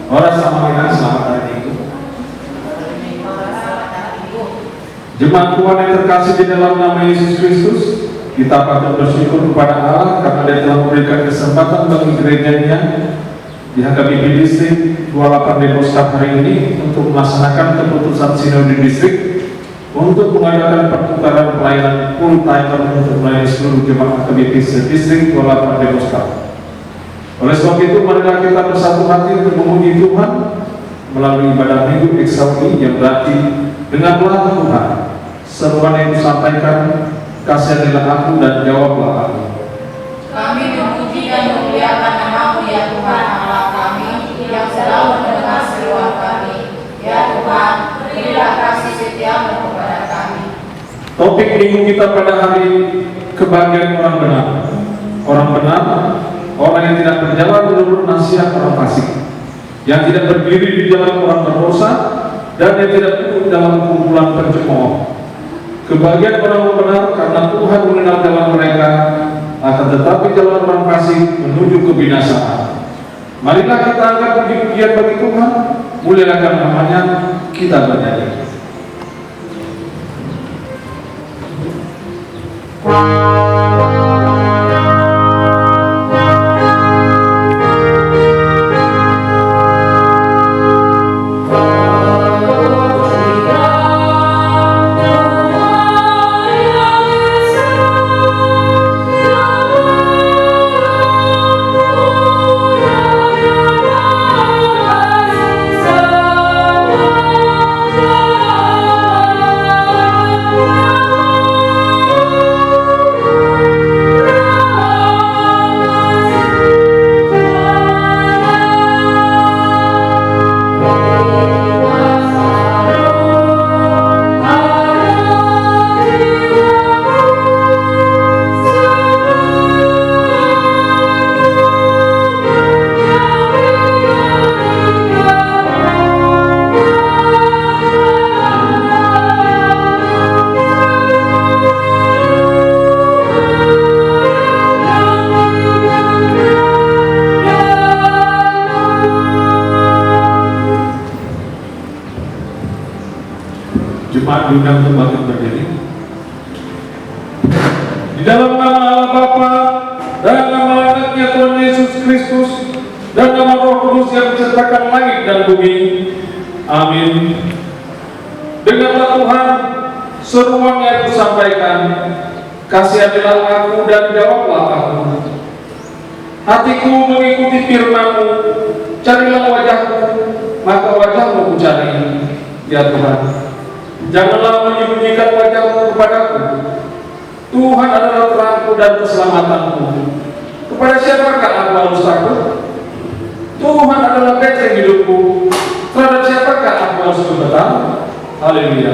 Orang sama selamat hari Minggu. Jemaat Tuhan yang terkasih di dalam nama Yesus Kristus, kita patut bersyukur kepada Allah karena Dia telah memberikan kesempatan bagi gerejanya di HKBP Distrik 28 Depokstad hari ini untuk melaksanakan keputusan Sinode Distrik untuk mengadakan pertukaran pelayanan full timer untuk melayani seluruh jemaat HKBP Distrik 28 Depokstad. Oleh sebab itu, marilah kita bersatu hati untuk memuji Tuhan melalui ibadah Minggu Eksaudi yang berarti dengarlah Tuhan, seruan yang disampaikan, kasihanilah aku dan jawablah aku. Kami memuji dan memuliakan nama-Mu ya Tuhan Allah kami yang selalu mendengar seruan kami. Ya Tuhan, berilah kasih setia-Mu kepada kami. Topik minggu kita pada hari kebahagiaan orang benar. Orang benar, orang yang tidak berjalan menurut nasihat orang fasik, yang tidak berdiri di jalan orang berdosa, dan yang tidak duduk dalam kumpulan pencemooh. Kebahagiaan orang benar karena Tuhan mengenal jalan mereka, akan tetapi jalan orang fasik menuju kebinasaan. Marilah kita angkat puji-pujian bagi Tuhan, muliakan namanya, kita bernyanyi. Jemaat diundang untuk bangkit berdiri. Di dalam nama Allah Bapa dan nama Anaknya Tuhan Yesus Kristus dan nama Roh Kudus yang menciptakan langit dan bumi. Amin. Dengarlah Tuhan seruan yang kusampaikan, kasihanilah aku dan jawablah aku. Hatiku mengikuti firman-Mu, carilah wajah-Mu, maka wajah-Mu ku cari, ya Tuhan. Janganlah menyembunyikan wajah-Mu kepadaku. Tuhan adalah terangku dan keselamatanku. Kepada siapakah aku harus takut? Tuhan adalah benteng hidupku. Terhadap siapakah aku harus gemetar? Haleluya.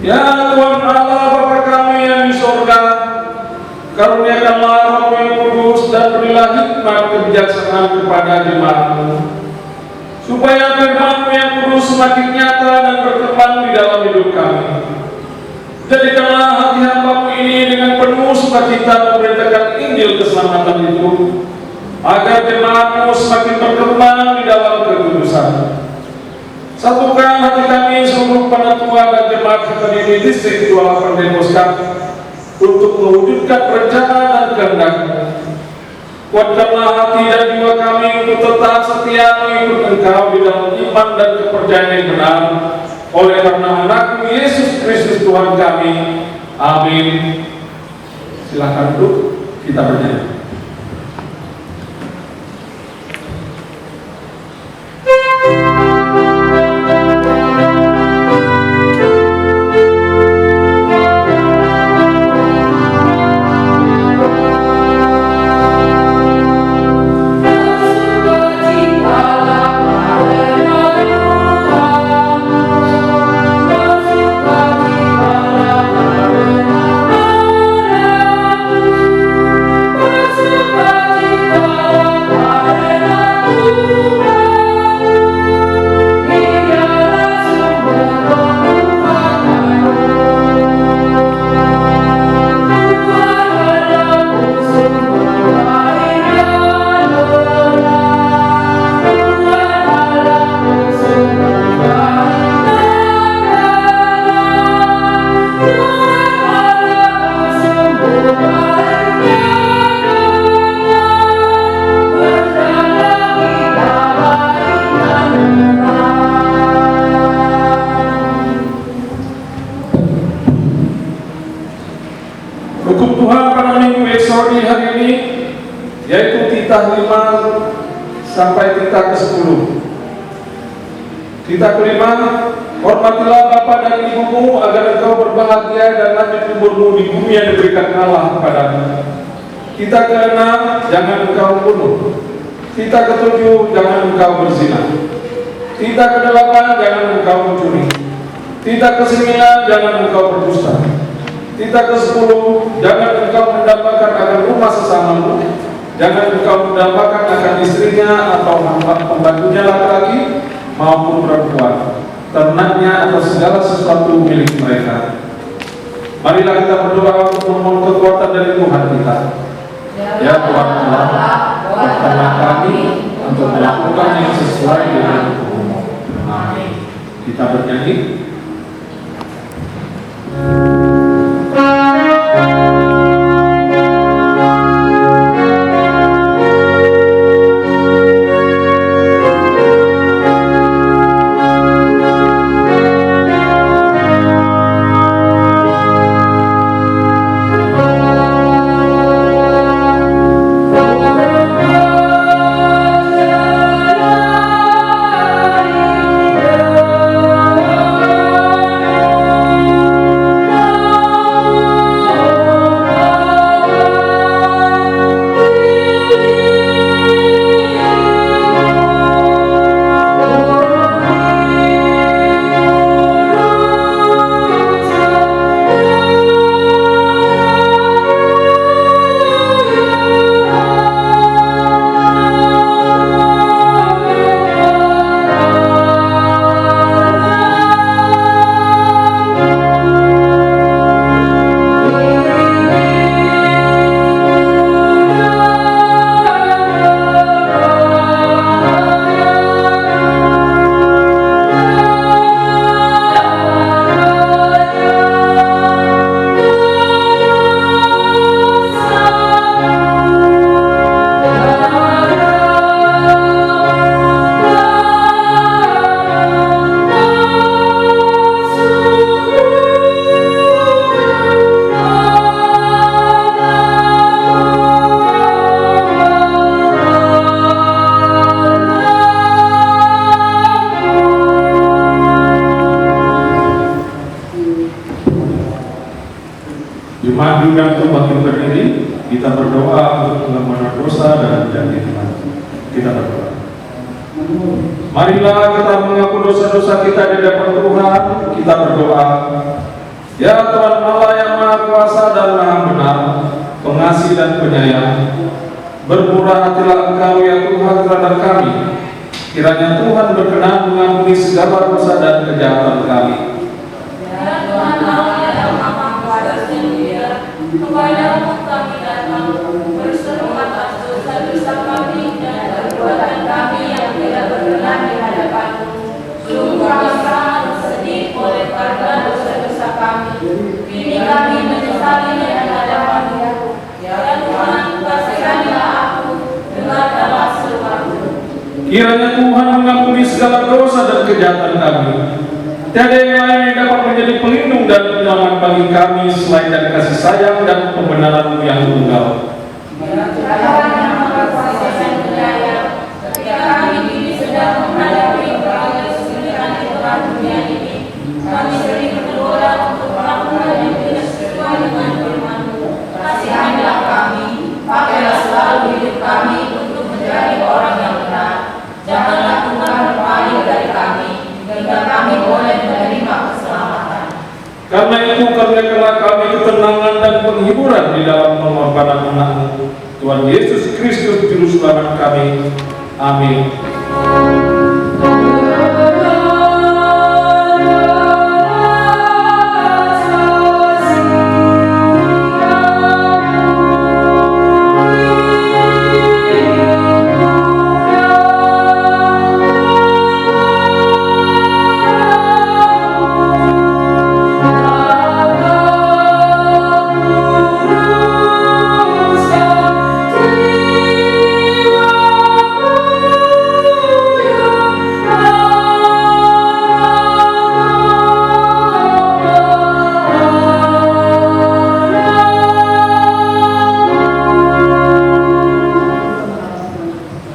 Ya Tuhan Allah Bapa kami yang di surga, karuniakanlah Roh yang kudus dan berilah hikmat kebijaksanaan kepada jemaat-Mu, supaya firman-Mu yang kudus semakin nyata dan berkembang di dalam hidup kami. Jadikanlah hati hamba-Mu ini dengan penuh sukacita memberitakan Injil keselamatan itu, agar jemaat-Mu semakin berkembang di dalam kekudusan. Satukan hati kami seluruh penatua dan jemaat HKBP Distrik 28 Depokstad untuk mewujudkan rencana dan kehendak-Mu. Kuatkanlah hati dan jiwa kami untuk tetap setia mengikut Engkau di dalam iman dan kepercayaan yang benar. Oleh karena Anak-Mu Yesus Kristus Tuhan kami. Amin. Silakan duduk, kita bernyanyi. Yes. yaitu titah 5 sampai titah ke-10. Titah ke-5, hormatilah bapa dan ibumu agar engkau berbahagia dan lanjut umurmu di bumi yang diberikan Allah kepadamu. Titah ke-6, jangan engkau bunuh. Titah ke-7, jangan engkau berzina. Titah ke-8, jangan engkau mencuri. Titah ke-9, jangan engkau berdusta. Titah ke-10, jangan engkau mendambakan akan rumah sesamamu. Jangan engkau mendambakan akan istrinya atau pembantunya laki-laki maupun perempuan, ternaknya atau segala sesuatu milik mereka. Marilah kita berdoa untuk memohon kekuatan dari Tuhan kita. Ya Tuhan Allah, kuatkanlah kami untuk melakukan yang sesuai dengan hukum-Mu. Amin. Kita bernyanyi. Jemaat digantung waktu berdiri, kita berdoa untuk pengampunan dosa dan janji Tuhan. Kita berdoa. Marilah kita mengaku dosa-dosa kita di hadapan Tuhan. Kita berdoa. Ya Tuhan Allah yang Maha Kuasa dan Maha Benar, Pengasih dan Penyayang, bermurah hatilah Engkau ya Tuhan terhadap kami. Kiranya Tuhan berkenan mengampuni segala dosa dan kejahatan kami. Ya Tuhan Allah yang Maha Kuasa dan Mulia, kepada-Mu kami datang, berseru atas dosa-dosa kami dan perbuatan kami yang tidak berkenan di hadapan-Mu. Sungguh kami sangat sedih oleh karena dosa-dosa kami. Kini kami menyesali di hadapan-Mu. Ya Tuhan, kasihanilah aku, dengarkanlah seruanku. Kiranya Tuhan mengampuni segala dosa dan kejahatan kami. Tiada yang lain yang dapat menjadi pelindung dan penyelamat bagi kami selain dari kasih sayang dan pembenaran-Mu yang tunggal. Ya Tuhan yang Maha Kuasa dan Penyayang, ketika kami kini sedang menghadapi berbagai kesulitan di tengah dunia ini, kami sering berdoa untuk melakukan yang tidak sesuai dengan firman-Mu. Kasihanilah kami, pakailah selalu hidup kami untuk menjadi orang yang benar. Janganlah Tuhan berpaling dari kami, hingga kami boleh menerima keselamatan. Karena itu karuniakanlah kami ketenangan dan penghiburan di dalam pengorbanan anak-Mu, Tuhan Yesus Kristus Juru Selamat kami. Amin.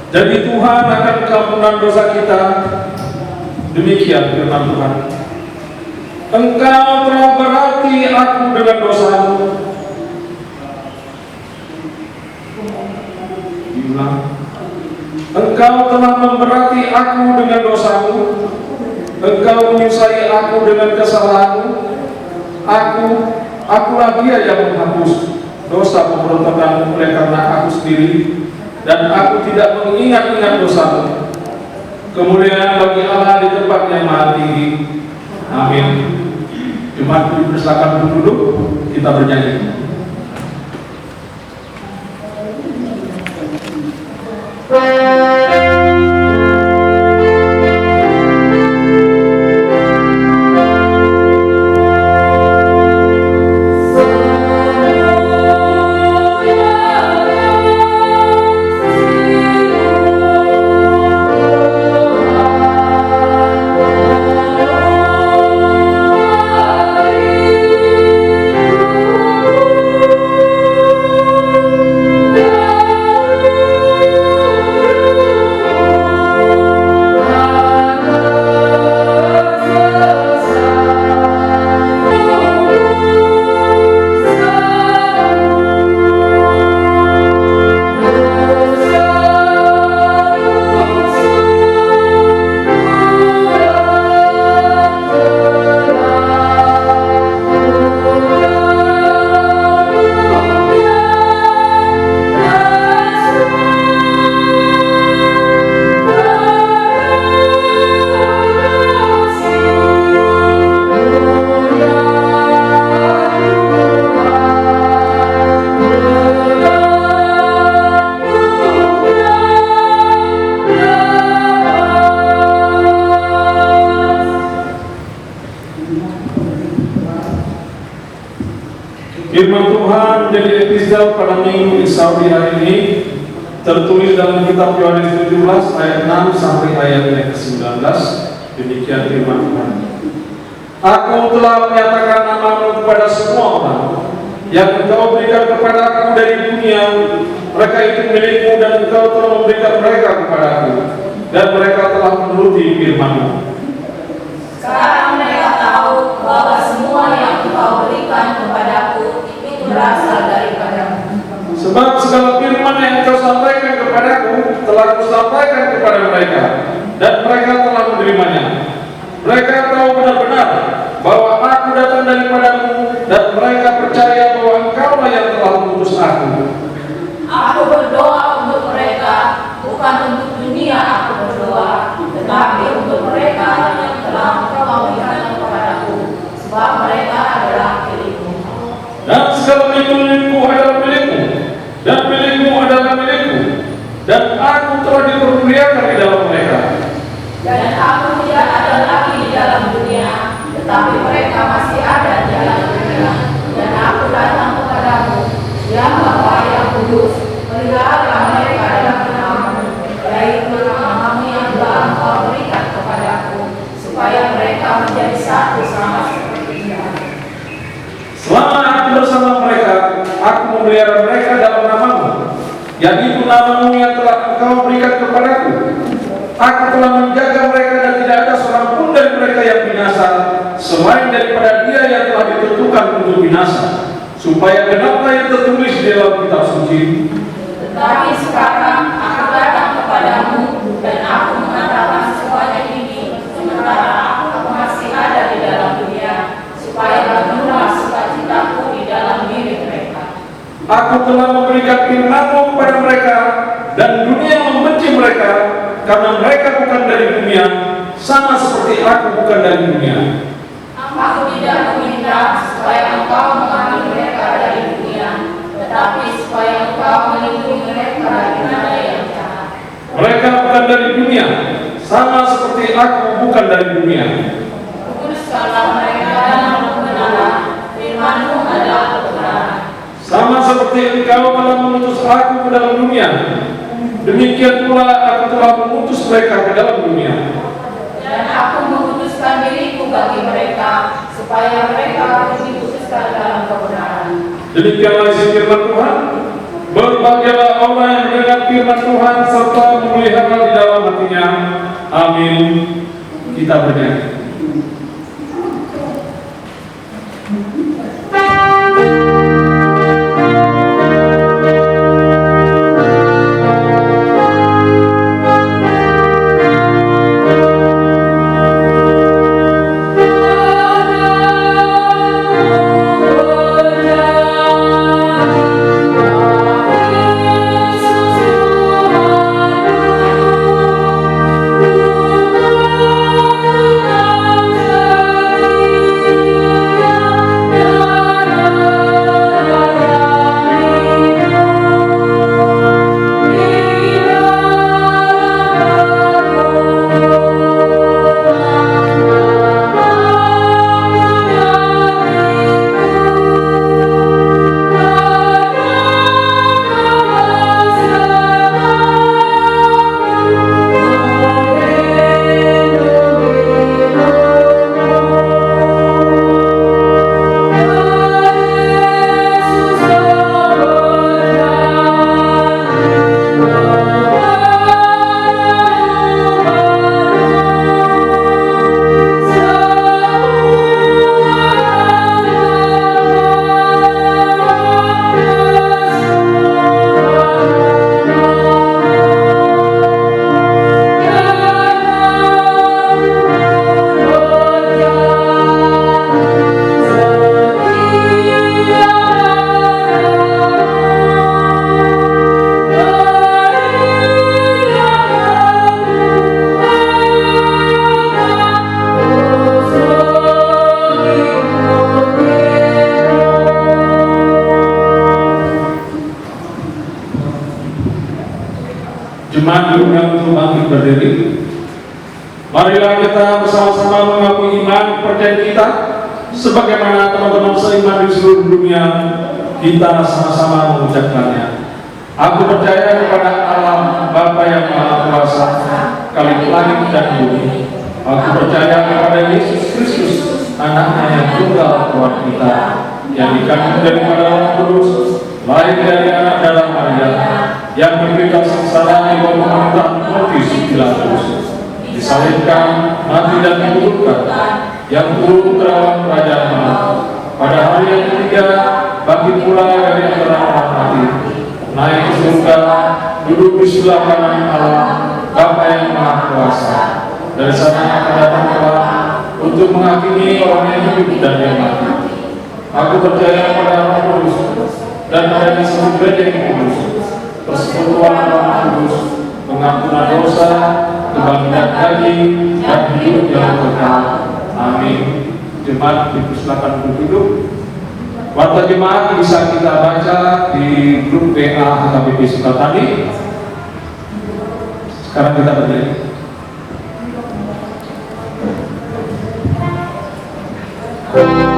Jadi Tuhan akan keampunan dosa kita. Demikian firman Tuhan. Engkau telah berarti aku dengan dosamu. Diulang. Engkau telah memberati aku dengan dosamu. Engkau menyusai aku dengan kesalahanmu. Akulah dia yang menghapus dosa pemberontakanmu oleh karena aku sendiri, dan aku tidak mengingat-ingat dosamu. Kemuliaan bagi Allah di tempat yang maha tinggi. Amin. Jemaat dipersilakan duduk, kita bernyanyi. Firman Tuhan jadi episode pada minggu Saudi hari ini tertulis dalam kitab Yohanes 17 ayat 6 sampai ayat yang ke-19. Demikian firman Tuhan. Aku telah menyatakan namamu kepada semua orang yang engkau berikan kepada aku dari dunia. Mereka itu milikmu dan engkau telah memberikan mereka kepadaku, dan mereka telah menuruti firman-Mu. Sekarang mereka tahu bahwa semua yang engkau berikan kepadaku itu berasal daripadamu. Sebab segala firman yang engkau sampaikan kepadaku telah kusampaikan kepada mereka, dan mereka telah menerimanya. Mereka tahu benar-benar bahwa aku datang daripadamu, dan mereka percaya bahwa engkaulah yang telah mengutus aku. Aku berdoa untuk mereka, bukan untuk dunia aku berdoa, tetapi untuk mereka yang telah engkau berikan kepadaku, sebab mereka adalah milikmu. Dan segala milikku adalah milikmu, dan milikmu adalah milikku, dan aku telah dipermuliakan di dalam mereka. Dan aku tidak ada lagi di dalam dunia, tetapi mereka masih ada di dalam dunia. Dan aku datang kepadamu, ya Bapa yang kudus, pelihara mereka dalam namamu, yaitu namamu yang telah engkau berikan kepadaku, supaya mereka menjadi satu sama seperti Dia. Selama aku bersama mereka, aku memelihara mereka dalam namamu, yaitu namamu yang telah engkau berikan kepadaku. Aku telah menjaga mereka, dan tidak ada seorang pun dari mereka yang binasa, selain daripada dia yang telah ditentukan untuk binasa, supaya genaplah yang tertulis di dalam kitab suci. Tetapi sekarang aku datang kepadamu, dan aku mengatakan semuanya ini, sementara aku masih ada di dalam dunia, supaya penuhlah sukacitaku di dalam diri mereka. Aku telah memberikan firman-Mu kepada mereka, dan dunia membenci mereka, karena mereka bukan dari dunia, sama seperti aku bukan dari dunia. Aku tidak meminta supaya engkau mengambil mereka dari dunia, tetapi supaya engkau melindungi mereka dari nada yang jahat. Mereka bukan dari dunia, sama seperti aku bukan dari dunia. Kuduskanlah mereka dalam kebenaran, firman-Mu adalah kebenaran. Sama seperti engkau telah mengutus aku ke dalam dunia, demikian pula aku telah mengutus mereka ke dalam dunia. Dan aku mengutuskan diriku bagi mereka, supaya mereka diputuskan dalam kebenaran. Demikianlah isi firman Tuhan. Berbahagialah orang yang mendengar firman Tuhan serta memelihara di dalam hatinya. Amin. Kita bernyanyi. Jemaat diundang untuk bangkit berdiri. Marilah kita bersama-sama mengakui iman percaya kita sebagaimana teman-teman seiman di seluruh dunia kita sama-sama mengucapkannya. Aku percaya kepada Allah Bapa yang Maha Kuasa, Khalik langit dan bumi. Aku percaya kepada Yesus Kristus, Anaknya yang tunggal Tuhan kita, yang dikandung daripada Roh Kudus, lahir dari anak dalam Maria, yang menderita sengsara di bawah pemerintahan Pontius Pilatus, disalibkan, mati dan dikuburkan, yang turun ke dalam kerajaan maut, pada hari yang ketiga bangkit pula dari antara orang mati, naik ke surga, duduk di sebelah kanan Allah Bapa yang Maha Kuasa. Dari sana akan datang kelak untuk menghakimi orang yang hidup dan yang mati. Aku percaya pada Roh Kudus dan pada disebut gereja yang kudus, persekutuan Roh Kudus, pengampunan dosa, kebangkitan daging, dan hidup yang kekal. Amin. Jemaat dipersilakan untuk duduk. Warta jemaat bisa kita baca di grup WA HKBP Sukatani. Sekarang kita berdiri. Amin.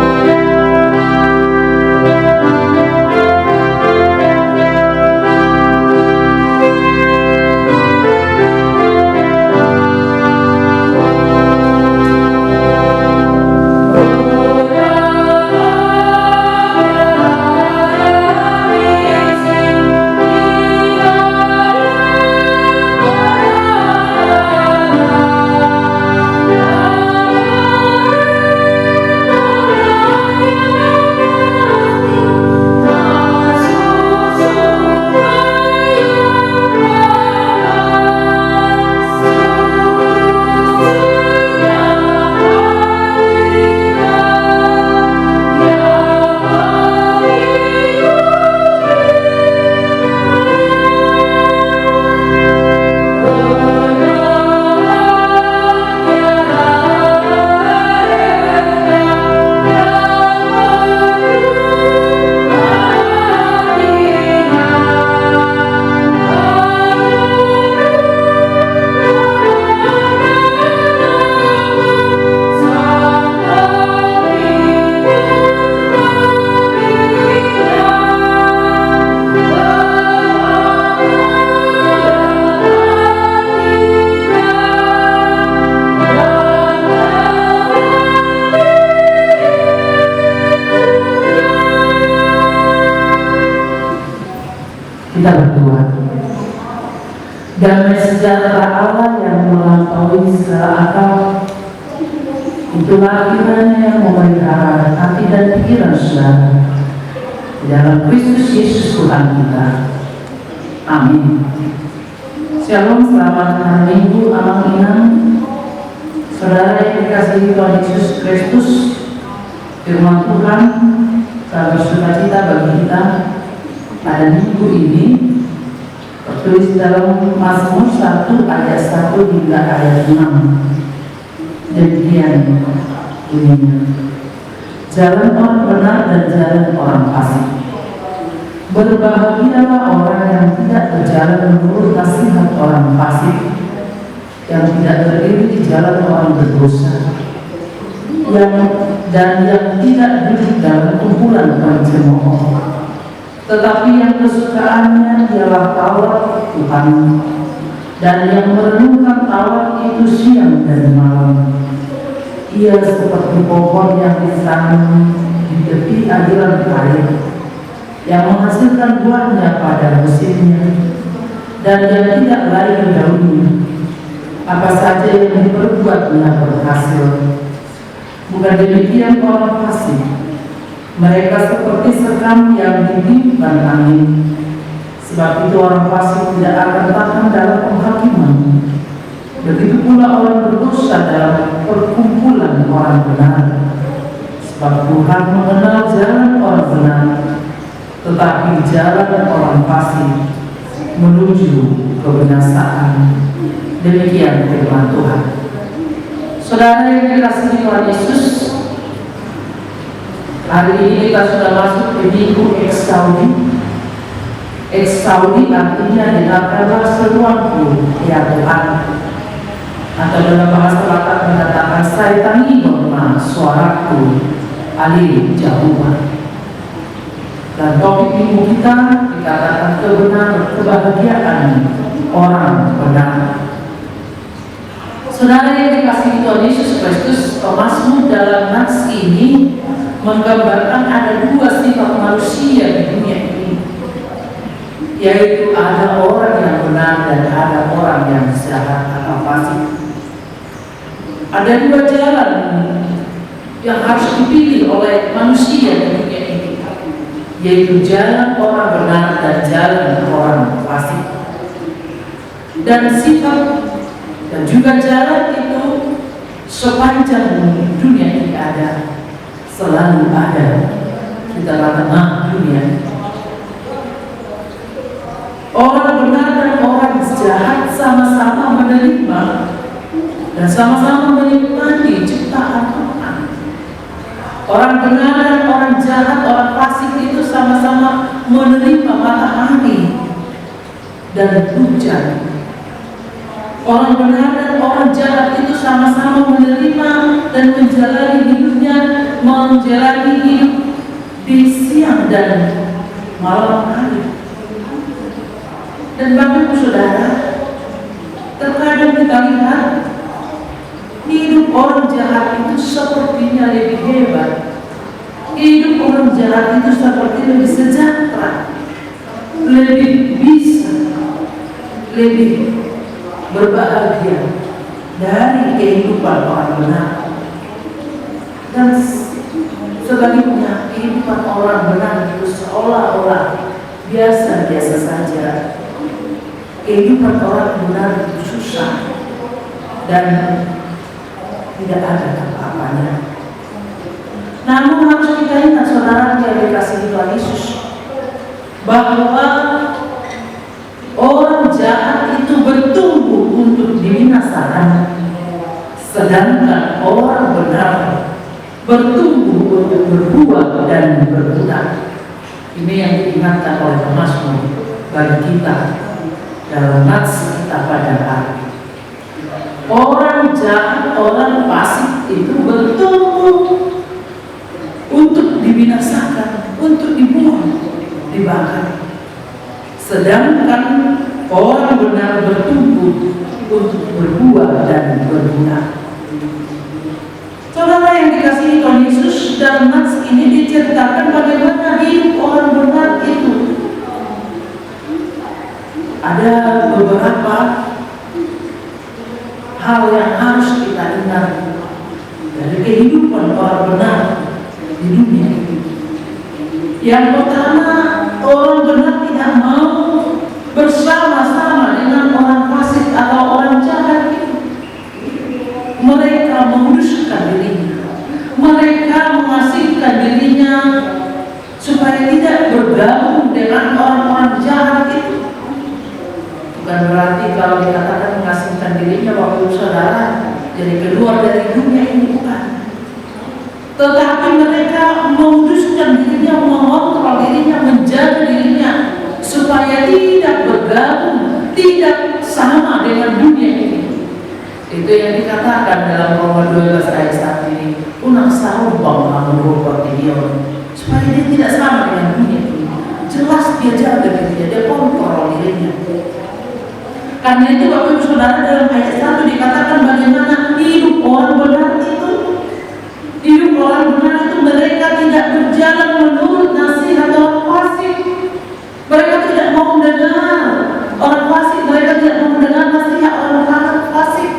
Kita berdoa. Damai sejahtera Allah yang melampaui segala akal, itulah kiranya yang memelihara hati dan pikiran saudara di dalam Kristus Yesus Tuhan kita. Amin. Shalom, selamat hari Minggu Amal Inang. Saudara yang dikasihi Tuhan Yesus Kristus, firman Tuhan sangat bersukacita bagi kita pada minggu ini, tertulis dalam Mazmur 1 ayat 1 hingga ayat 6. Demikian bunyinya: jalan orang benar dan jalan orang fasik. Berbahagialah orang yang tidak berjalan menurut nasihat orang fasik, yang tidak berdiri di jalan orang berdosa, dan yang tidak duduk dalam kumpulan pencemooh, tetapi yang kesukaannya ialah Taurat Tuhan, dan yang merenungkan Taurat itu siang dan malam. Ia seperti pohon yang ditanam di tepi aliran air, yang menghasilkan buahnya pada musimnya, dan yang tidak layu daunnya. Apa saja yang diperbuatnya berhasil. Bukan demikian orang fasik. Mereka seperti sekam yang ditiupkan angin. Sebab itu orang fasik tidak akan tahan dalam penghakiman. Begitu pula orang berdosa dalam perkumpulan orang benar. Sebab Tuhan mengenal jalan orang benar, tetapi jalan orang fasik menuju kebinasaan. Demikian firman Tuhan. Saudara yang dikasihi Tuhan Yesus, hari ini kita sudah masuk di minggu Eksaudi. Eksaudi artinya dengarkanlah seruanku ya Tuhan, atau dalam bahasa Batak mengatakan saya tangilah suaraku alih jauhan. Dan topik minggu kita dikatakan kebahagiaan orang benar. Saudara yang dikasihi Tuhan Yesus Kristus, Mazmur dalam nats ini menggambarkan ada dua sifat manusia di dunia ini, yaitu ada orang yang benar dan ada orang yang jahat atau fasik. Ada dua jalan yang harus dipilih oleh manusia di dunia ini, yaitu jalan orang benar dan jalan orang fasik. Dan sifat dan juga jalan itu sepanjang dunia ini ada, selalu ada di tengah-tengah dunia. Orang benar dan orang jahat sama-sama menerima dan sama-sama menikmati ciptaan Tuhan. Orang benar dan orang jahat, orang fasik itu sama-sama menerima matahari dan hujan. Orang benar dan orang jahat itu sama-sama menerima dan menjalani hidupnya, menjalani hidup di siang dan malam hari. Dan Bapak Ibu Saudara, terkadang kita lihat hidup orang jahat itu sepertinya lebih hebat. Hidup orang jahat itu seperti lebih sejahtera, lebih bisa, lebih berbahagia dari kehidupan orang benar. Dan sebaliknya kehidupan orang benar itu seolah-olah biasa-biasa saja. Kehidupan orang benar itu susah dan tidak ada apa-apanya. Namun harus kita ingat saudara yang dikasihi Tuhan Yesus, bahwa orang jahat itu bertumbuh untuk dibinasakan, sedangkan orang benar bertumbuh untuk berbuah dan berguna. Ini yang diingatkan oleh Mazmur bagi kita dalam nats kita pada hari. Orang jahat, orang fasik itu bertumbuh untuk dibinasakan, untuk dibuang, dibakar. Sedangkan orang benar bertumbuh untuk berbuah dan berguna. Saudara yang dikasihi Tuhan Yesus, dalam nats ini diceritakan bagaimana hidup orang benar itu beberapa hal yang harus kita ingat dari kehidupan orang benar di dunia ini. Yang pertama, orang benar tidak mau bersama-sama dengan orang fasik atau orang jahat. Mereka menguduskan dirinya, mereka mengasihkan dirinya supaya tidak bergabung dengan orang-orang jahat itu. Bukan berarti kalau dikatakan mengasihkan dirinya waktu saudara jadi keluar dari dunia ini, bukan. Tetapi mereka menguduskan dirinya, mengontrol dirinya, menjaga dirinya supaya tidak bergabung, tidak sama dengan dunia ini. Itu yang dikatakan dalam Roma 12 ayat 1 ini. Unang sarubang menurut dia supaya dia tidak sama dengan dunia ini. Jelas dia jaga dirinya, dia kontrol dirinya. Karena itu Bapak Ibu Saudara, dalam ayat 1 dikatakan bagaimana hidup orang benar itu. Hidup orang benar itu mereka tidak berjalan menurut nasihat orang fasik. Mereka tidak mau mendengar orang fasik, mereka tidak mau mendengar nasihat orang fasik,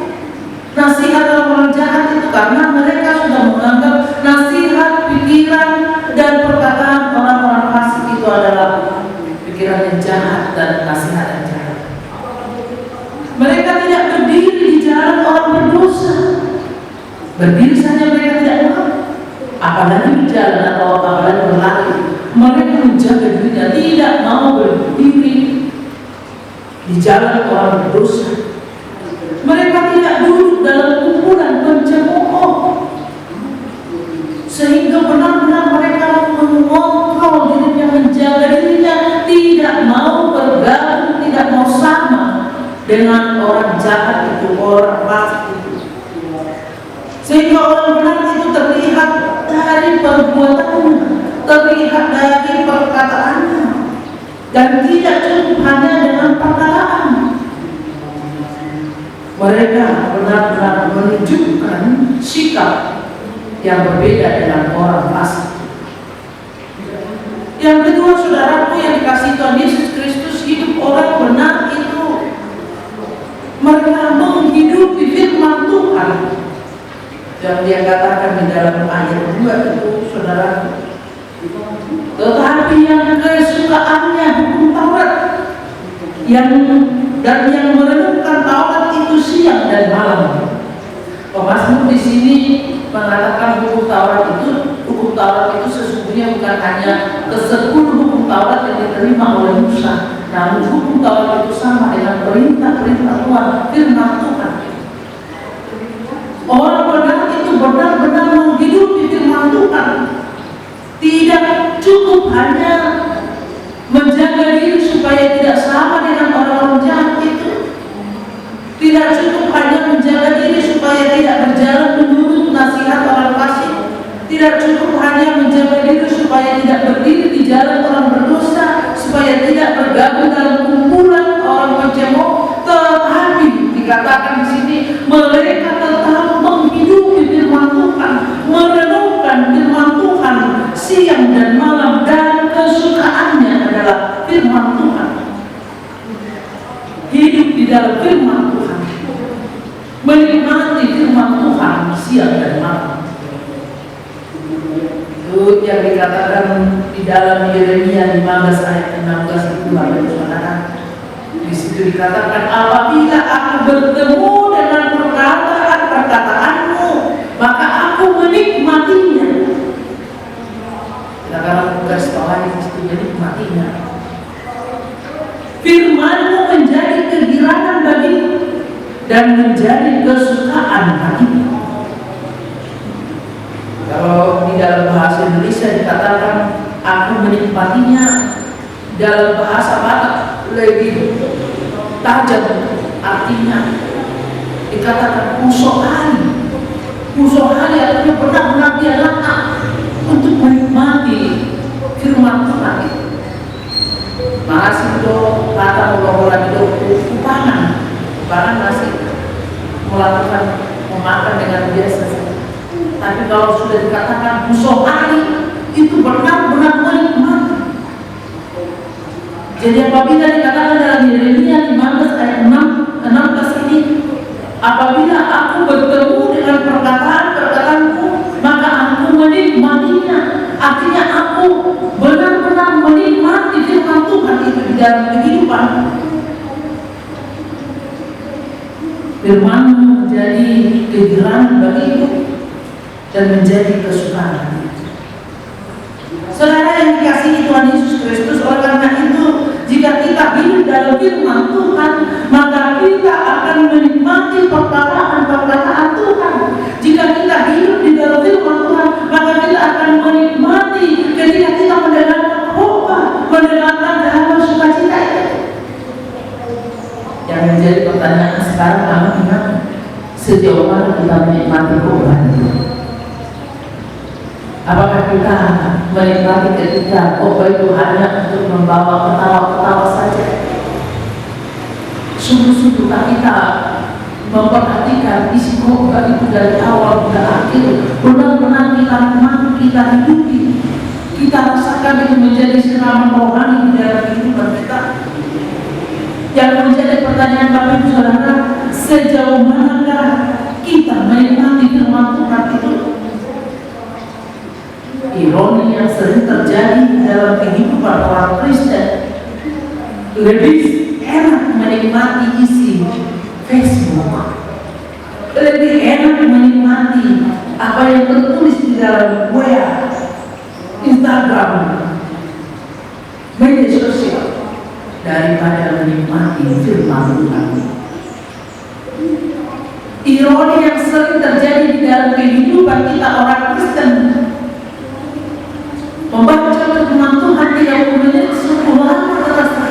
nasihat orang jahat itu, karena mereka sudah menganggap nasihat, pikiran, dan perkataan orang-orang fasik itu adalah pikiran yang jahat dan nasihat yang jahat. Mereka tidak berdiri di jalan orang berdosa. Berdiri saja mereka tidak mau, apalagi berjalan atau apalagi berlari. Mereka menjaga dirinya, tidak mau berdiri di jalan orang berdosa. Mereka tidak duduk dalam kumpulan pencemooh, sehingga benar-benar mereka mengontrol dirinya, menjaga dirinya, tidak mau bergabung, tidak mau sama dengan orang jahat itu, orang fasik itu. Sehingga orang benar itu terlihat dari perbuatannya, terlihat dari perkataannya, dan tidak cukup hanya dengan perkataan. Mereka benar-benar menunjukkan sikap yang berbeda dengan orang fasik. Yang kedua, saudaraku yang dikasihi Tuhan Yesus Kristus, hidup orang benar itu mereka menghidupi firman Tuhan yang dia katakan di dalam ayat 2 itu, saudara. Tetapi yang kesukaannya hukum Taurat, yang merenungkan Taurat itu siang dan malam. Pemazmur di sini mengatakan hukum Taurat itu sesungguhnya bukan hanya ke-10 hukum Taurat yang diterima oleh Musa, namun hukum Taurat itu sama dengan perintah-perintah Tuhan, firman Tuhan. Orang benar itu benar-benar menghidupi firman Tuhan. Tidak cukup hanya menjaga diri supaya tidak sama dengan orang-orang jahat itu. Tidak cukup hanya menjaga diri supaya tidak berjalan menurut nasihat orang fasik. Tidak cukup hanya menjaga diri supaya tidak berdiri di jalan orang berdosa, supaya tidak bergabung dalam kumpulan orang pencemooh. Tetapi dikatakan di sini mereka tetap menghidupi firman Tuhan, merenungkan firman Tuhan siang dan malam, dan kesukaannya adalah firman Tuhan. Hidup di dalam firman Tuhan, menikmati firman Tuhan siang dan malam. Itu yang dikatakan di dalam Yeremia 15 ayat 16 itu, saudara. Di situ dikatakan, apabila aku bertemu dengan perkataan-perkataanmu, maka aku menikmatinya. Kita akan garis bawahi di situ, menikmatinya. Firman-Mu menjadi kegiranan bagiku dan menjadi kesukaan bagiku. Kalau di dalam bahasa Indonesia dikatakan aku menikmatinya, dalam bahasa Batak lebih tajam artinya, dikatakan usohani. Usohani artinya benar-benar dia latah untuk menikmati firman Tuhan itu. Masih itu kata orang-orang itu upangan masih melakukan memakan dengan biasa. Tapi kalau sudah dikatakan usohani, itu benar-benar menikmati. Jadi apabila dikatakan dalam Yeremia 15 ayat 6, Apabila aku bertemu dengan perkataan-perkataanku, maka aku menikmatinya. Artinya aku benar-benar menikmati firman Tuhan itu di dalam kehidupan. Firman menjadi kegembiraan bagiku dan menjadi kesukaan. Saudara yang dikasihi Tuhan Yesus Kristus, oleh karena itu, jika kita hidup dalam firman Tuhan, maka kita akan menikmati perkataan-perkataan Tuhan. Jika kita hidup di dalam firman Tuhan, maka kita akan menikmati ketika kita mendengarkan khotbah, mendengarkan damai sukacita itu. Yang menjadi pertanyaan sekarang adalah sejauh mana kita menikmati khotbah itu? Apakah kita menikmati ketika khotbah itu hanya untuk membawa ketawa-ketawa saja? Sungguh-sungguhkah kita memperhatikan isi khotbah itu dari awal hingga akhir? Benar-benar kita nikmati, kita hidupi, kita rasakan itu menjadi siraman rohani di dalam kehidupan kita. Yang menjadi pertanyaan Bapak Ibu Saudara, sejauh manakah kita menikmati firman Tuhan itu? Ironi yang sering terjadi dalam kehidupan orang Kristen, lebih enak menikmati isi Facebook, lebih enak menikmati apa yang tertulis di dalam WA, Instagram, media sosial, daripada menikmati firman Tuhan. Ironi yang sering terjadi di dalam kehidupan kita orang Kristen, membaca firman Tuhan 30 menit sungguh lama terasa,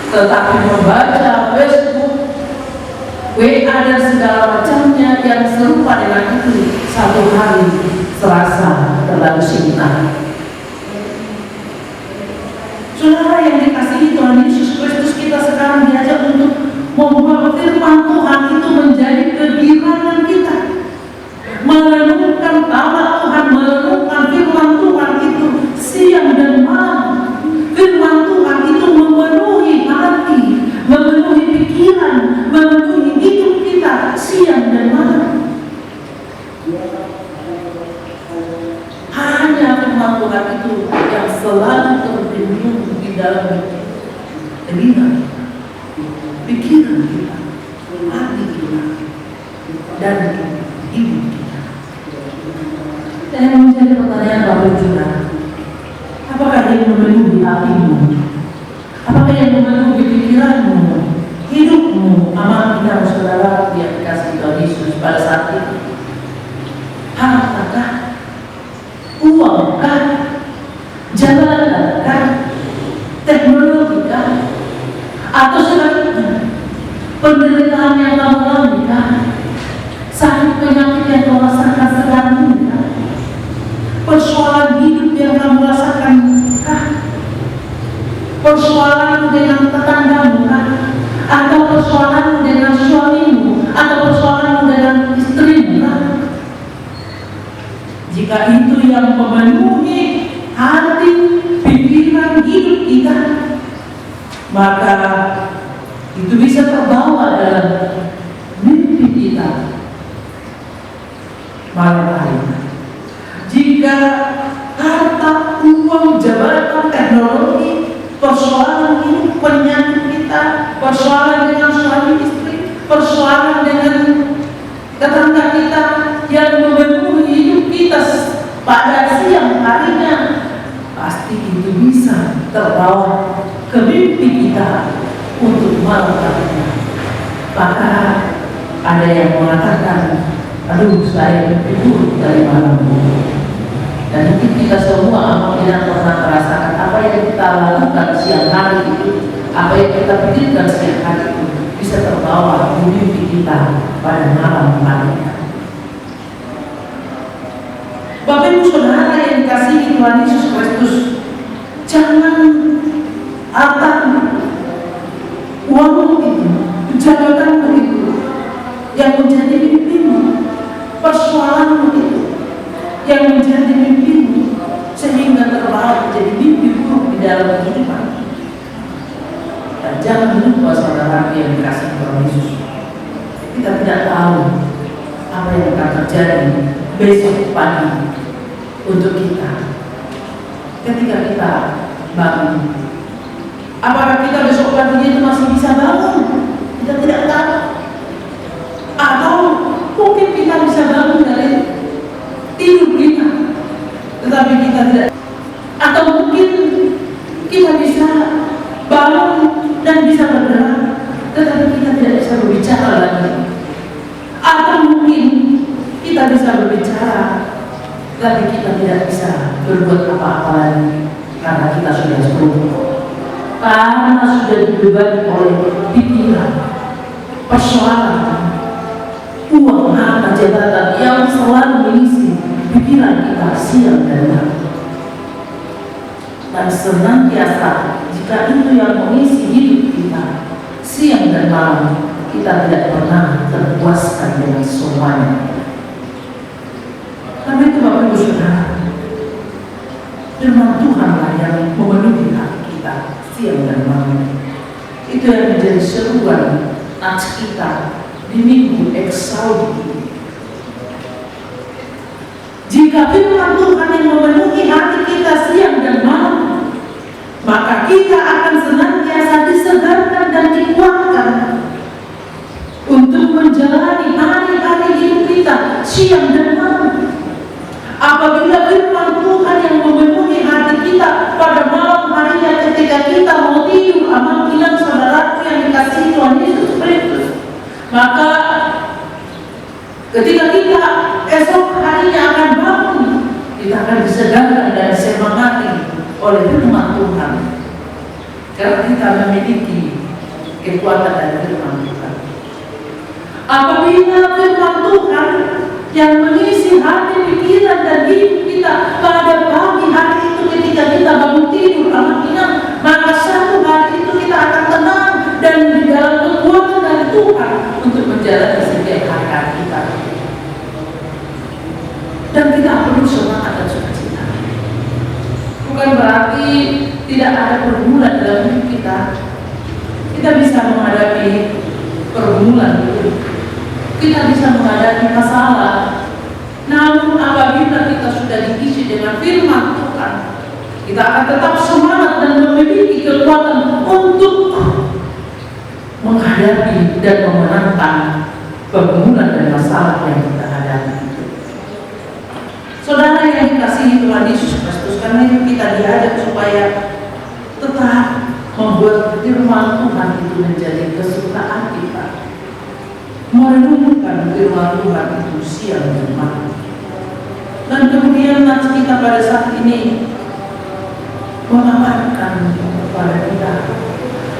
tetapi membaca Facebook, WA dan segala macamnya yang serupa dengan itu satu hari serasa terlalu singkat. Saudara yang dikasihi Tuhan Yesus Kristus, kita sekarang diajak untuk membawa firman Tuhan itu menjadi kegirangan kita, merenungkan Taurat Tuhan, merenungkan firman Tuhan itu siang dan malam. Firman Tuhan itu memenuhi hati, memenuhi pikiran, memenuhi hidup kita siang dan malam. Hanya firman Tuhan itu yang selalu terpendung di dalam telinga, pikiran kita, hati kita, dan hidup kita. Dan yang menjadi pertanyaan Bapak Ibu Saudara, apakah yang memenuhi hatimu? Apakah yang memenuhi pikiranmu, hidupmu, amal kita saudara yang dikasihi Tuhan Yesus pada saat itu? Hartakah? Uangkah? Jabatankah? Teknologikah? Atau sebaliknya, penderitaan yang kamu alami, sakit penyakit yang kamu rasakan sekarang ini, persoalan hidup yang kamu rasakan, persoalan dengan tetanggamu, atau persoalan dengan suamimu, atau persoalan dengan istrimu, jika itu yang memenuhi hati, pikiran, hidup kita, maka itu bisa terbawa dalam mimpi kita malam hari. Jika harta, uang, jabatan, teknologi, persoalan ini, penyakit kita, persoalan dengan suami istri, persoalan dengan tetangga kita yang memenuhi hidup kita pada siang harinya, pasti itu bisa terbawa ke mimpi kita untuk malam harinya. Maka ada yang mengatakan, aduh saya tidur dari malam. Dan mungkin kita semua apabila pernah merasakan apa yang kita lakukan siang hari itu, apa yang kita pikirkan siang hari itu bisa terbawa di mimpi kita pada malam harinya. Bapak Ibu Saudara yang dikasihi Tuhan Yesus Kristus, jangan hartamu, uangmu itu, jabatanmu itu yang menjadi mimpimu, persoalanmu itu yang menjadi mimpimu, sehingga terbawa menjadi mimpi buruk di dalam kehidupan. Dan jangan lupa saudara yang dikasihi Tuhan Yesus, kita tidak tahu apa yang akan terjadi besok pagi untuk kita ketika kita bangun. Apakah kita besok pagi itu masih bisa bangun? Kita tidak tahu. Atau mungkin kita bisa bangun dari tidur kita, tetapi kita tidak. Atau mungkin kita bisa bangun dan bisa bergerak, tetapi kita tidak bisa berbicara lagi. Atau mungkin kita bisa berbicara, tapi kita tidak bisa berbuat apa-apa lagi karena kita sudah runtuh. Karena sudah dibebani oleh pikiran, persoalan, uang, harta, jabatan yang selalu mengisi pikiran kita siang dan malam. Dan senantiasa jika itu yang mengisi hidup kita siang dan malam, kita tidak pernah terpuaskan dengan semuanya. Karena itu Bapak Ibu Saudara, firman Tuhanlah yang memenuhi hati kita siang dan malam. Itu yang menjadi seruan nats kita di minggu Eksaudi. Jika firman Tuhan yang memenuhi hati kita siang dan malam, maka kita akan senantiasa disegarkan dan dikuatkan untuk menjalani hari-hari hidup kita siang dan malam. Apabila firman Tuhan yang memenuhi hati kita pada malam harinya ketika kita mau tidur, amang-inang saudaraku yang dikasihi Tuhan Yesus Kristus, maka ketika kita esok harinya akan bangun, kita akan disegarkan dan disemangati oleh firman Tuhan, karena kita memiliki kekuatan dari firman Tuhan. Apabila firman Tuhan yang mengisi hati, pikiran dan hidup kita pada pagi hari itu ketika kita bangun tidur, maka satu hari itu kita akan tenang dan di dalam kekuatan dari Tuhan untuk menjalani setiap hari kita. Dan kita perlu semangat dan sukacita. Bukan berarti tidak ada pergumulan dalam hidup kita. Kita bisa menghadapi pergumulan hidup. Kita bisa menghadapi masalah. Namun apabila kita sudah diisi dengan firman Tuhan, kita akan tetap semangat dan memiliki kekuatan untuk menghadapi dan memenangkan pergumulan dan masalah yang kita hadapi. Saudara yang dikasihi Tuhan Yesus Kristus, karena itu kita diajak supaya tetap membuat firman Tuhan itu menjadi kesukaan kita, merenungkan firman Tuhan itu siang dan malam. Dan kemudian nanti kita pada saat ini mengabarkan kepada kita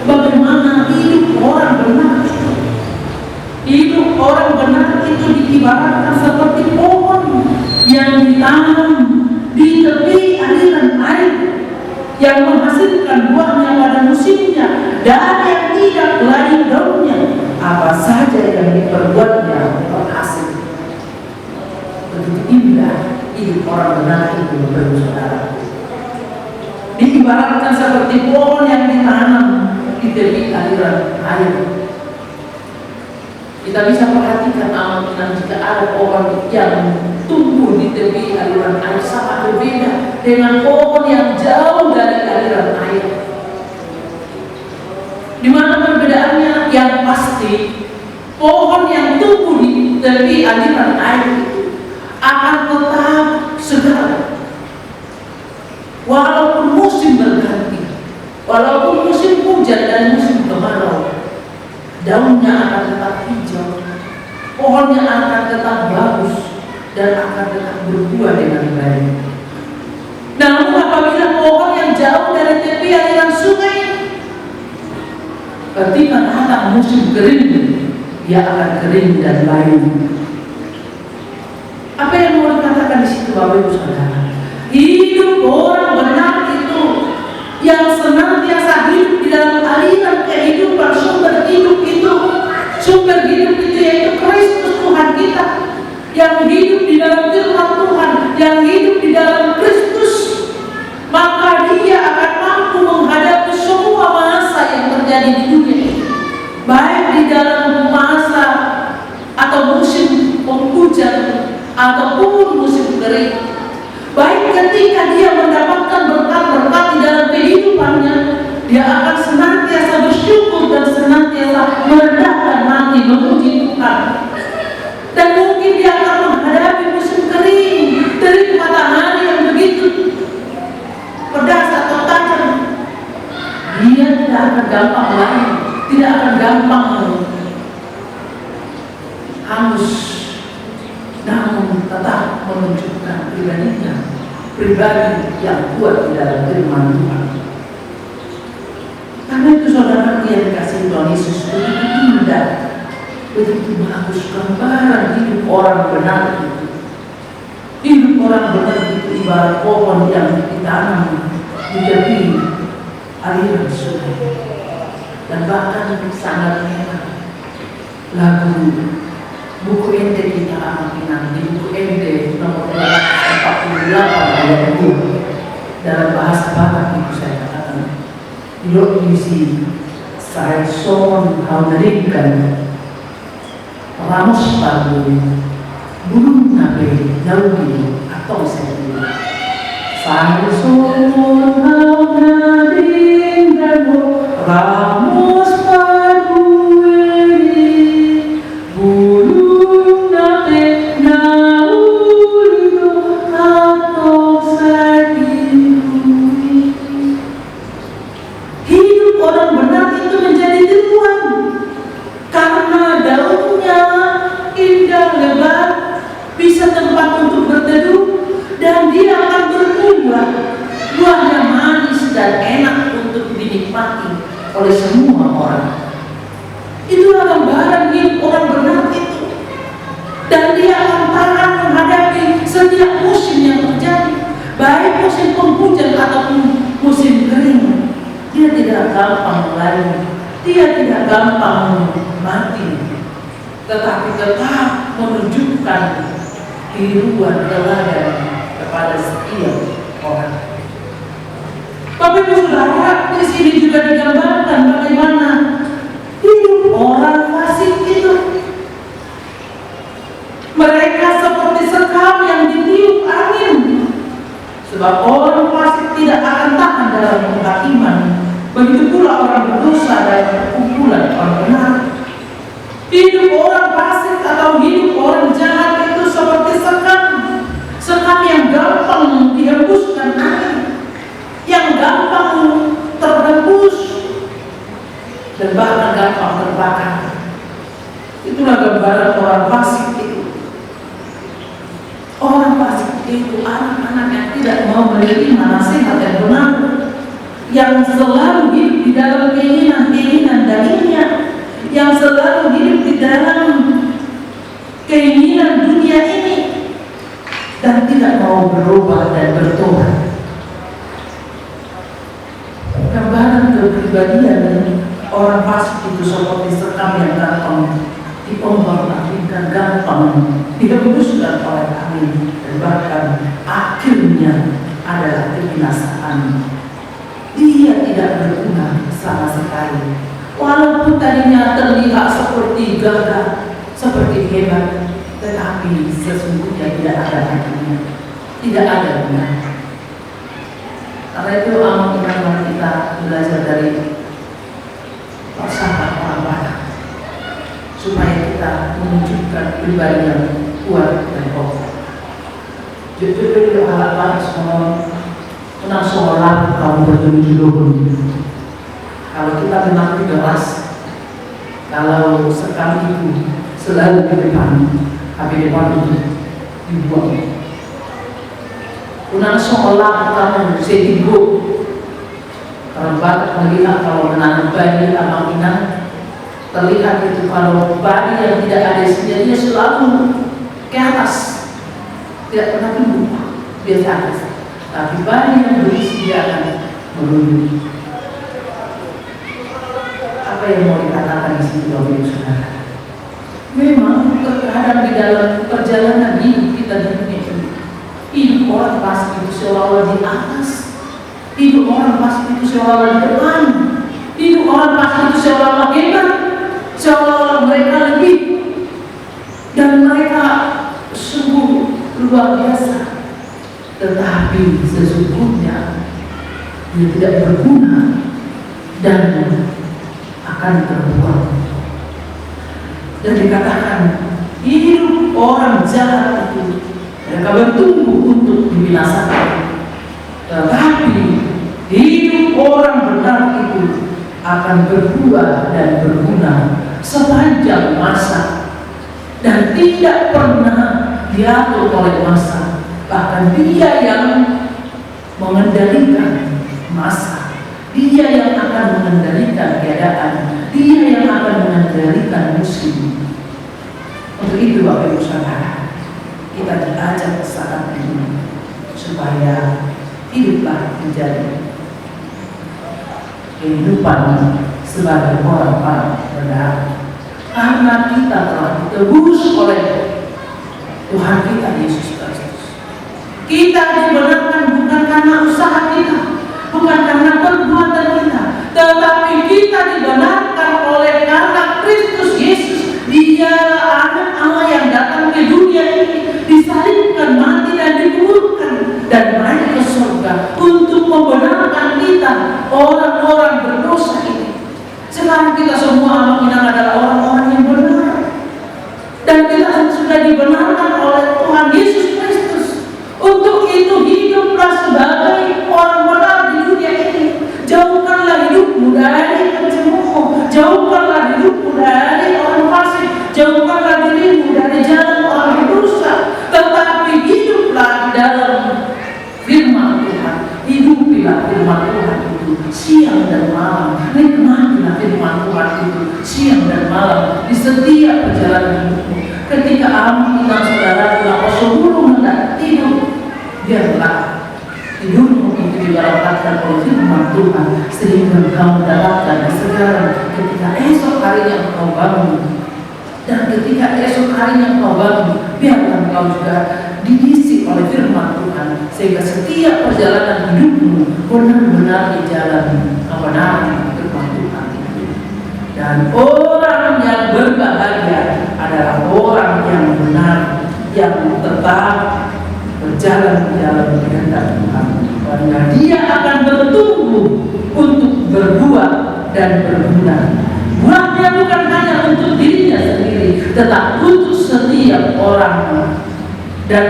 bagaimana hidup orang benar itu. Hidup orang benar itu diibaratkan seperti pohon yang ditanam di tepi aliran air, yang menghasilkan buahnya pada musimnya dan yang tidak layu daunnya, apa saja yang diperbuatnya berhasil. Begitu indah hidup orang benar itu, saudara. Diibaratkan seperti pohon yang ditanam di tepi aliran air. Kita bisa perhatikan amal-amal jika ada pohon yang tumbuh di tepi aliran air sangat berbeda dengan pohon yang jauh dari aliran air. Di mana perbedaannya? Yang pasti pohon yang tumbuh di tepi aliran air akan tetap segar walaupun musim berganti, walaupun musim hujan dan musim kemarau. Daunnya akan tetap hijau, pohonnya akan tetap bagus dan akan tetap berbuah dengan baik. Namun apabila pohon yang jauh dari tepi aliran sungai, ketika datang musim kering, dia akan kering dan layu. Apa yang mau dikatakan di situ, Bapak Ibu Saudara? Hidup orang benar itu yang senantiasa hidup di dalam aliran kehidupan, sumber hidup itu yaitu Kristus Tuhan kita, yang hidup di dalam firman Tuhan, yang hidup di dalam Kristus, maka dia akan mampu menghadapi semua masa yang terjadi di dunia ini, baik di dalam masa ataupun musim kering. Baik ketika dia mendapatkan berkat-berkat di dalam kehidupannya, dia akan senantiasa bersyukur dan senantiasa merendahkan hati memuji Tuhan. Dan mungkin dia akan menghadapi musim kering, terik matahari yang begitu pedas atau tajam. Dia tidak akan gampang lari, tidak akan gampang hangus, namun tetap menunjukkan pribadi yang kuat di dalam firman Tuhan. Karena itu saudara yang dikasihi Tuhan Yesus, begitu indah, begitu bagus gambaran hidup orang benar itu. Hidup orang benar itu ibarat pohon yang ditanam di tepi aliran sungai, dan bahkan sangat enak. Lagu buku ente kita amat pinang di buku ente nomor 248 ayat 2 dalam bahasa Batak itu saya katakan, "Yo isi saya son haudaringkan ramos palu burung nabe daudi atau saya bilang saya son haudaringkan ramos palu burung nabe daudi atau saya bilang." Hidup orang benar itu menjadi tiruan karena daunnya indah, lebat, bisa tempat untuk berteduh, dan dia akan berbuah. Buahnya manis dan enak untuk dinikmati oleh semua orang. Itulah gambaran hidup orang benar itu. Dan dia akan tahan menghadapi setiap musim yang terjadi, baik musim penghujan ataupun musim kering. Dia tidak gampang lari, dia tidak gampang mati, tetapi tetap menunjukkan kehidupan teladan kepada setiap orang. Bapak Ibu Saudara, di sini juga digambarkan bagaimana hidup orang fasik itu. Mereka seperti sekam yang ditiup angin, sebab orang fasik tidak akan tahan dalam penghakiman. Begitu pula orang berdosa dalam perkumpulan orang benar. Hidup orang fasik atau hidup orang jahat itu seperti sekam yang gampang dihembuskan angin, yang gampang terhembus dan bahkan gampang terbakar. Itulah gambaran orang fasik itu. Orang fasik itu anak-anak yang tidak mau menerima nasihat yang benar, yang selalu hidup di dalam keinginan darinya, yang selalu hidup di dalam keinginan dunia ini, dan tidak mau berubah dan bertobat. Gambaran kepribadian orang fasik itu seperti sekam yang gampang diombak-ambingkan, gampang dihembuskan oleh angin, dan bahkan akhirnya adalah kebinasaan. Dia tidak berguna sama sekali. Walaupun tadinya terlihat seperti gagah, seperti hebat, tetapi sesungguhnya tidak ada artinya, tidak ada gunanya. Karena itu amal kita belajar dari pasangan orang Batak, supaya kita menunjukkan pribadi yang kuat dan kokoh. Jujur itu alat Batak semua. Tenang seolah kamu berjulur-julur. Kalau kita memang keras, kalau sekali itu selalu di depan, tapi depan itu dibuang. Tenang seolah kamu sedigo. Kalau Batak melihat kalau menanam bayi abang inang, terlihat itu kalau bayi yang tidak ada isinya dia selalu ke atas, tidak pernah tumbuh, biasa atas. Tapi bayi yang berisi dia akan menurun. Apa yang mau dikatakan di sini, Bapak Ibu Saudara? Memang terkadang di dalam perjalanan hidup kita di dunia ini, hidup orang fasik itu seolah-olah di atas, hidup orang fasik itu seolah-olah di depan, hidup orang fasik itu seolah-olah hebat, seolah-olah mereka lebih, dan mereka sungguh luar biasa, tetapi sesungguhnya dia tidak berguna dan akan terbuang. Dan dikatakan hidup orang jahat itu mereka bertumbuh untuk dibinasakan, tetapi hidup orang benar itu akan berbuah dan berguna sepanjang masa dan tidak pernah diatur oleh masa. Bahkan dia yang mengendalikan masa, dia yang akan mengendalikan keadaan, dia yang akan mengendalikan musim. Untuk itu Bapak Ibu Saudara, kita diajak saat ini supaya hiduplah menjadi kehidupan sebagai orang benar, karena kita telah ditebus oleh Tuhan kita Yesus Kristus. Kita dibenarkan bukan karena usaha kita, bukan karena perbuatan kita, tetapi kita dibenarkan oleh karena Kristus Yesus. Dia anak Allah yang datang ke dunia ini, disalibkan, mati dan dikuburkan dan naik ke surga untuk membenarkan kita orang-orang berdosa ini. Sekarang kita semua mengenal adalah orang-orang yang benar, dan kita sudah dibenarkan oleh Tuhan Yesus Kristus. Untuk itu hiduplah sebagai orang benar di dunia ini. Jauhkanlah hidupmu dari pencemooh, jauhkanlah hidupmu dari orang fasik, jauhkanlah dirimu dari jalan orang berdosa, tetapi hiduplah di dalam firman Tuhan. Hidupilah firman Tuhan itu siang dan malam, nikmatilah firman Tuhan itu siang dan malam di setiap perjalanan hidupmu. Ketika amin saudara bilang sebelum hendak tidur, biarlah hidupmu itu diberkatkan oleh firman Tuhan, sehingga engkau mendapatkan kesegaran ketika esok harinya engkau bangun. Dan ketika esok harinya engkau bangun, biarlah engkau juga diisi oleh firman Tuhan, sehingga setiap perjalanan hidupmu benar-benar di jalan kebenaran firman Tuhan itu. Dan orang yang berbahagia adalah orang yang benar, yang tetap berjalan di dalam kehendak Tuhan, karena dia akan bertumbuh untuk berbuah dan berguna. Buahnya bukan hanya untuk dirinya sendiri, tetapi untuk setiap orang, dan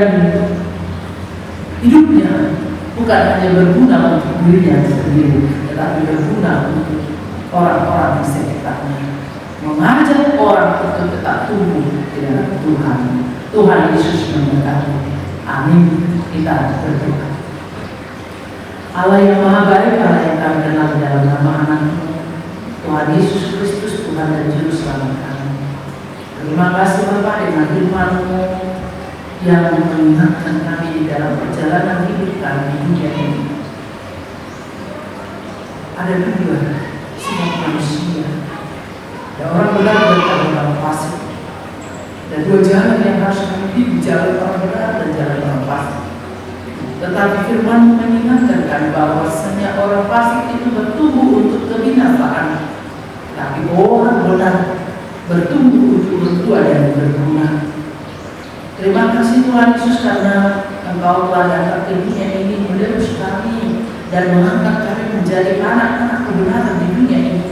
hidupnya bukan hanya berguna untuk dirinya sendiri, tetapi berguna untuk orang-orang di sekitarnya, mengajak orang untuk tetap tumbuh di dalam Tuhan. Tuhan Yesus memberkati. Amin. Kita berdoa. Allah yang Maha Baik, Allah yang kami kenal di dalam nama anak-Mu Tuhan Yesus Kristus, Tuhan dan Juru Selamat kami. Terima kasih Bapak dengan firman-Mu yang mengingatkan kami di dalam perjalanan hidup kami di dunia ini. Ada dua sifat manusia, ada orang benar dan orang fasik. Ada dua jalan yang harus kami hidup, jalan orang benar dan jalan orang fasik. Tetapi firman mengingatkan kami bahwasanya orang fasik itu bertumbuh untuk kebinasaan, tapi orang benar bertumbuh untuk berbuah dan berguna. Terima kasih Tuhan Yesus, karena Engkau telah datang ke dunia ini menebus kami dan mengangkat kami menjadi anak-anak kebenaran di dunia ini.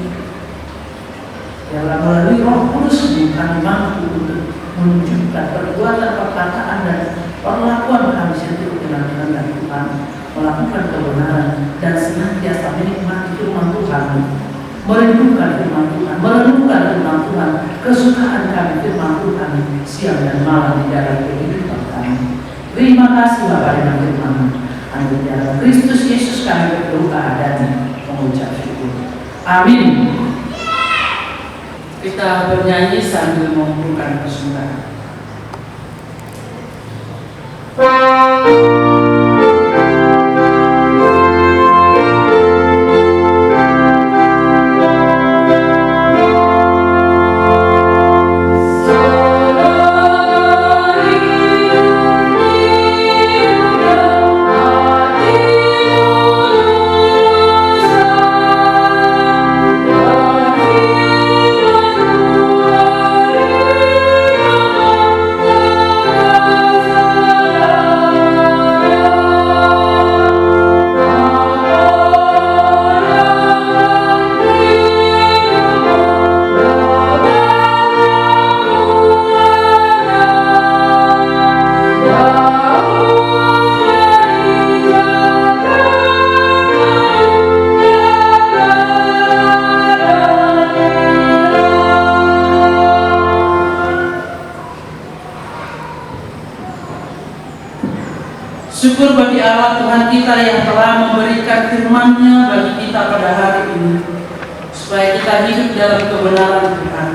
Dalam melalui Roh Kudus kami mampu untuk menunjukkan perbuatan, perkataan dan perlakuan kami seturut dengan kehendak Tuhan, melakukan kebenaran dan senantiasa menikmati firman Tuhan, merindukan firman Tuhan, merenungkan firman Tuhan, kesukaan kami firman Tuhan siang dan malam di dalam kehidupan kami. Terima kasih Bapak dengan firman. Hanya di dalam Kristus Yesus kami berdoa dan mengucap syukur. Amin. Kita bernyanyi sambil mengumpulkan persembahan. Salam Syukur bagi Allah Tuhan kita yang telah memberikan firman-Nya bagi kita pada hari ini, supaya kita hidup dalam kebenaran Tuhan.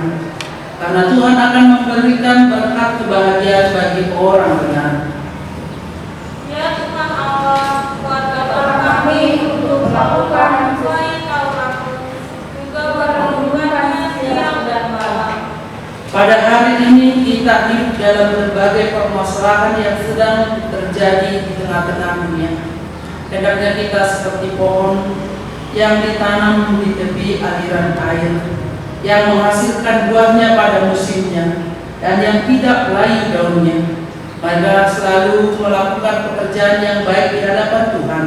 Karena Tuhan akan memberikan berkat kebahagiaan bagi orang benar. Ya Tuhan Allah, kuatkanlah kami untuk melakukan apa yang Kau lakukan, juga berhubungannya siang dan malam. Pada hari ini kita hidup dalam berbagai permasalahan yang sedang terjadi di tengah-tengah dunia. Hendaknya kita seperti pohon yang ditanam di tepi aliran air, yang menghasilkan buahnya pada musimnya dan yang tidak layu daunnya. Maka selalu melakukan pekerjaan yang baik di hadapan Tuhan,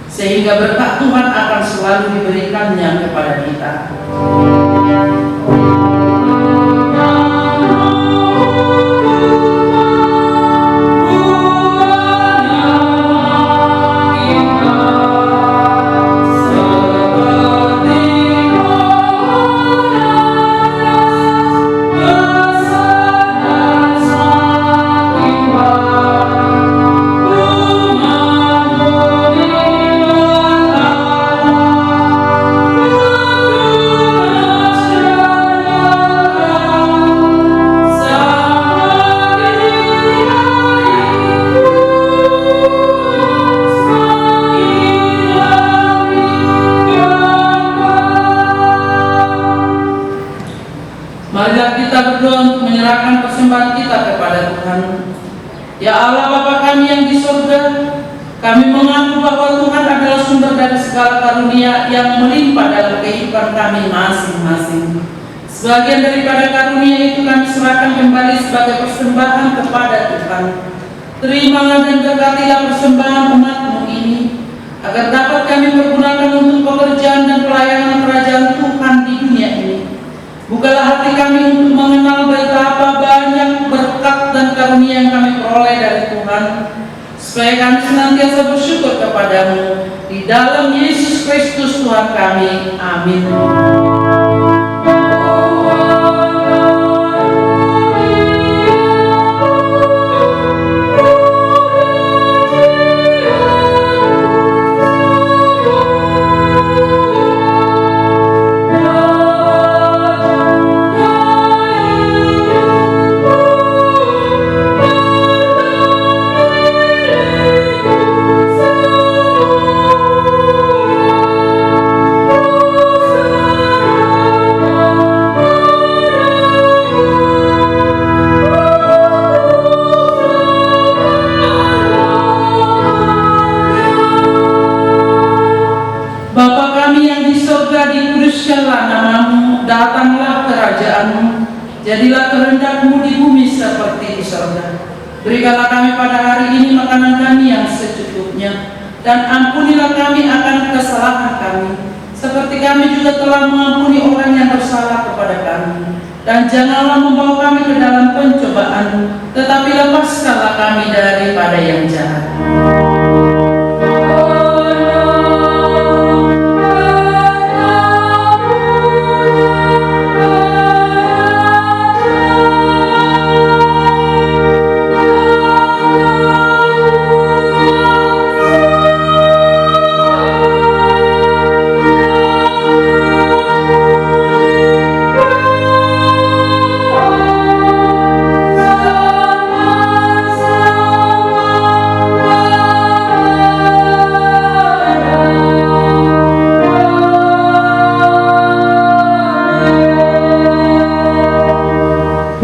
sehingga berkat Tuhan akan selalu diberikannya kepada kita. Marilah kita berdoa untuk menyerahkan persembahan kita kepada Tuhan. Ya Allah Bapa kami yang di surga, kami mengaku bahwa Tuhan adalah sumber dari segala karunia yang melimpah dalam kehidupan kami masing-masing. Sebagian daripada karunia itu kami serahkan kembali sebagai persembahan kepada Tuhan. Terimalah dan berkatilah persembahan umat-Mu ini, agar dapat kami pergunakan untuk pekerjaan dan pelayanan kerajaan Tuhan di dunia ini. Bukalah hati kami untuk mengenal betapa banyak berkat dan karunia yang kami peroleh dari Tuhan, supaya kami senantiasa bersyukur kepadamu. Di dalam Yesus Kristus Tuhan kami. Amin. Dikuduskanlah namamu, datanglah kerajaan-Mu, jadilah kehendak-Mu di bumi seperti di surga. Berikanlah kami pada hari ini makanan kami yang secukupnya, dan ampunilah kami akan kesalahan kami, seperti kami juga telah mengampuni orang yang bersalah kepada kami. Dan janganlah membawa kami ke dalam pencobaan, tetapi lepaskanlah kami daripada yang jahat.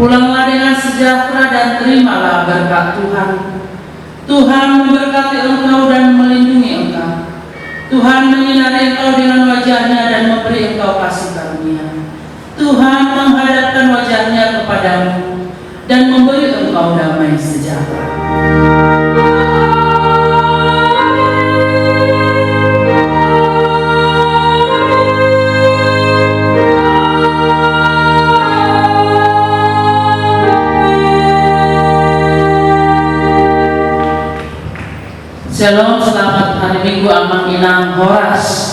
Pulanglah dengan sejahtera dan terimalah berkat Tuhan. Tuhan memberkati engkau dan melindungi engkau. Tuhan menyinari engkau dengan wajah-Nya dan memberi engkau kasih karunia. Tuhan menghadapkan wajah-Nya kepadamu dan memberi engkau damai sejahtera. Shalom, selamat hari Minggu Amang Inang Horas.